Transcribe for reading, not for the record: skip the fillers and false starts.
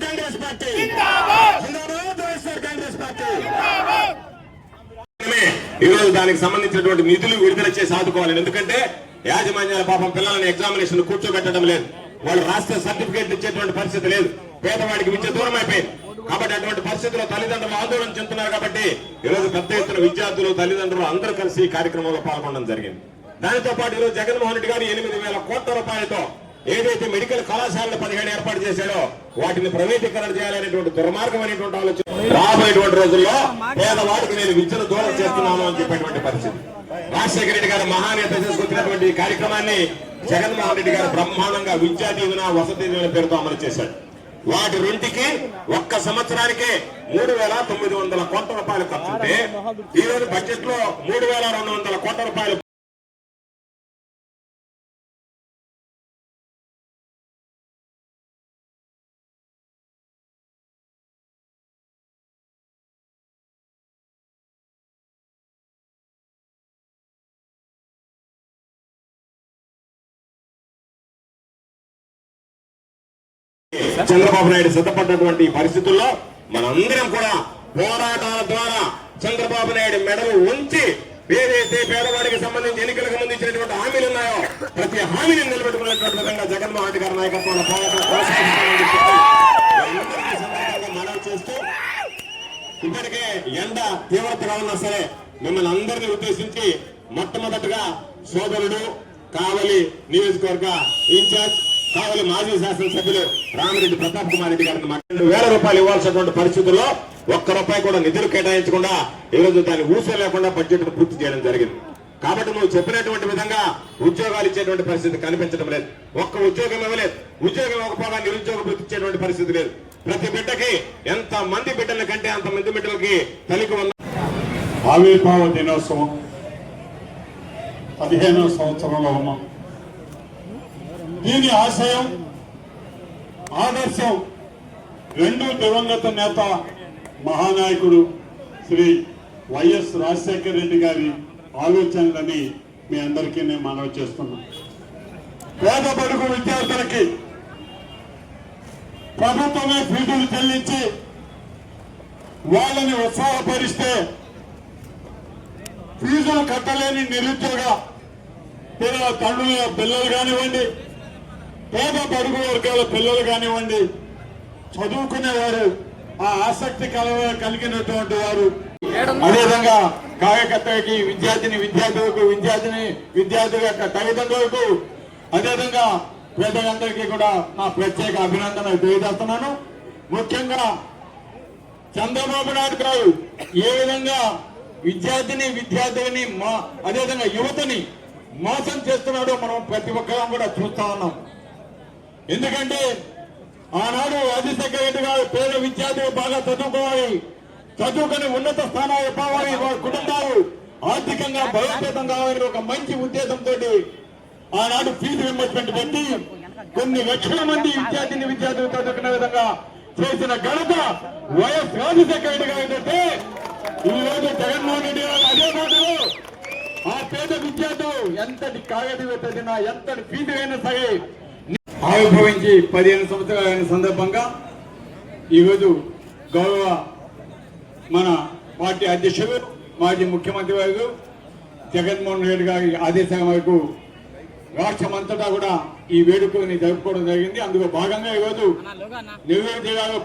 Congress party ఈ రోజు దానికి సంబంధించినటువంటి నిధులు విడుదల చేసి ఆదుకోవాలి. ఎందుకంటే యాజమాన్యాల పాపం పిల్లలని ఎగ్జామినేషన్ కూర్చోబెట్టడం లేదు, వాళ్ళు రాష్ట్ర సర్టిఫికేట్ ఇచ్చేటువంటి పరిస్థితి లేదు, పేదవాడికి విద్య దూరం అయిపోయింది. కాబట్టి అటువంటి పరిస్థితుల్లో తల్లిదండ్రులు ఆందోళన చెందుతున్నారు. కాబట్టి ఈ రోజు పెద్ద ఎత్తున విద్యార్థులు తల్లిదండ్రులు అందరూ కలిసి ఈ కార్యక్రమంలో పాల్గొనడం జరిగింది. దానితో పాటు ఈరోజు జగన్మోహన్ రెడ్డి గారు 8,000 కోట్ల రూపాయలతో ఏదైతే మెడికల్ కళాశాలను 17 ఏర్పాటు చేశాడో వాటిని ప్రైవేటీకరణ చేయాలనేటువంటి దుర్మార్గమైనటువంటి ఆలోచన. రాబోయేటువంటి రోజుల్లో పేదవాడికి నేను విద్యను దూరం చేస్తున్నాను అని చెప్పేటువంటి పరిస్థితి. రాజశేఖర రెడ్డి గారు మహానేత చేసుకొచ్చినటువంటి ఈ కార్యక్రమాన్ని జగన్మోహన్ రెడ్డి గారు బ్రహ్మాండంగా విద్యా దీవెన వసతి దీవెన పేరుతో అమలు చేశాడు. వాటి రెంటికి ఒక్క సంవత్సరానికే 3,900 కోట్ల రూపాయలు ఖర్చుంటే ఈ రోజు బడ్జెట్ లో 3,200 కోట్ల రూపాయలు చంద్రబాబు నాయుడు సిద్ధపడ్డటువంటి పరిస్థితుల్లో మనందరం కూడా పోరాటాల ద్వారా చంద్రబాబు నాయుడు మెడలు ఉంచి ఏదైతే పేదవాడికి సంబంధించి ఎన్నికలకు ముందు ఇచ్చినటువంటి హామీలు ఉన్నాయో ప్రతి హామీని నిలబెట్టుకునేటువంటి విధంగా జగన్మోహన్ రెడ్డి గారి నాయకత్వంలో మనవి చేస్తూ ఇప్పటికే ఎండ తీవ్రతగా ఉన్నా సరే మిమ్మల్ని అందరినీ ఉద్దేశించి మొట్టమొదటిగా సోదరుడు కావలి నియోజకవర్గ ఇన్ఛార్జ్ కావలి మాజీ శాసనసభ్యులు రామిరెడ్డి ప్రతాప్ కుమార్ రెడ్డి గారిని 2,000 రూపాయలు ఇవ్వాల్సినటువంటి పరిస్థితుల్లో ₹1 కూడా నిధులు కేటాయించకుండా ఈ రోజు దాన్ని ఊసే లేకుండా బడ్జెట్ పూర్తి చేయడం జరిగింది. కాబట్టి నువ్వు చెప్పినటువంటి విధంగా ఉద్యోగాలు ఇచ్చేటువంటి పరిస్థితి కనిపించడం లేదు. ఒక్క ఉద్యోగం ఇవ్వలేదు, ఉద్యోగం ఇవ్వకపోగా నిరుద్యోగ వృత్తి ఇచ్చేటువంటి పరిస్థితి లేదు. ప్రతి బిడ్డకి ఎంత మంది బిడ్డల కంటే అంత మంది బిడ్డలకి తల్లికి ఆవిర్భావ దినోత్సవం 15వ సంవత్సరంలో ఉన్నాం. దీని ఆశయం ఆదర్శం రెండు దివంగత నేత మహానాయకుడు శ్రీ వైఎస్ రాజశేఖర రెడ్డి గారి ఆలోచనలని మీ అందరికీ నేను మనవి చేస్తున్నాను. పేద బడుగు విద్యార్థులకి ప్రభుత్వమే ఫీజులు చెల్లించి వాళ్ళని ఉత్సాహపరిస్తే ఫీజులు కట్టలేని నిరుద్యోగ తండ్రుల పిల్లలు కానివ్వండి, పేద బడుగు వర్గాల పిల్లలు కానివ్వండి, చదువుకునేవారు ఆ ఆసక్తి కలిగినటువంటి వారు, అదేవిధంగా కార్యకర్తకి విద్యార్థులకు విద్యార్థుల యొక్క తల్లిదండ్రులకు, అదేవిధంగా పేదలందరికీ కూడా నా ప్రత్యేక అభినందనలు తెలియజేస్తున్నాను. ముఖ్యంగా చంద్రబాబు నాయుడు గారు ఏ విధంగా విద్యార్థిని అదేవిధంగా యువతని మోసం చేస్తున్నాడో మనం ప్రతి ఒక్కరం కూడా చూస్తా ఉన్నాం. ఎందుకంటే ఆనాడు రాజశేఖర రెడ్డి గారు పేద విద్యార్థులు బాగా చదువుకోవాలి, చదువుకొని ఉన్నత స్థానాలు పోవాలి, వారి కుటుంబాలు ఆర్థికంగా బలోపేతం కావాలని ఒక మంచి ఉద్దేశంతో ఆనాడు ఫీజు రింబర్స్మెంట్ పెట్టి కొన్ని లక్షల మంది విద్యార్థులు చదువుకునే విధంగా చేసిన ఘనత వైఎస్ రాజశేఖర రెడ్డి గారు. ఏంటంటే ఈ రోజు జగన్మోహన్ రెడ్డి గారు అదే మాటలు ఆ పేద విద్యార్థులు ఎంతటి కాగతి పెట్టినా ఎంతటి ఫీజు అయినా సరే ఆవిర్భవించి 15 సంవత్సరాలైన సందర్భంగా ఈరోజు గౌరవ మన పార్టీ అధ్యక్షులు మాజీ ముఖ్యమంత్రి వారు జగన్మోహన్ రెడ్డి గారి ఆదేశాల మేరకు రాష్ట్రమంతటా కూడా ఈ వేడుకని జరుపుకోవడం జరిగింది. అందులో భాగంగా ఈరోజు నెల్లూరు జిల్లాలో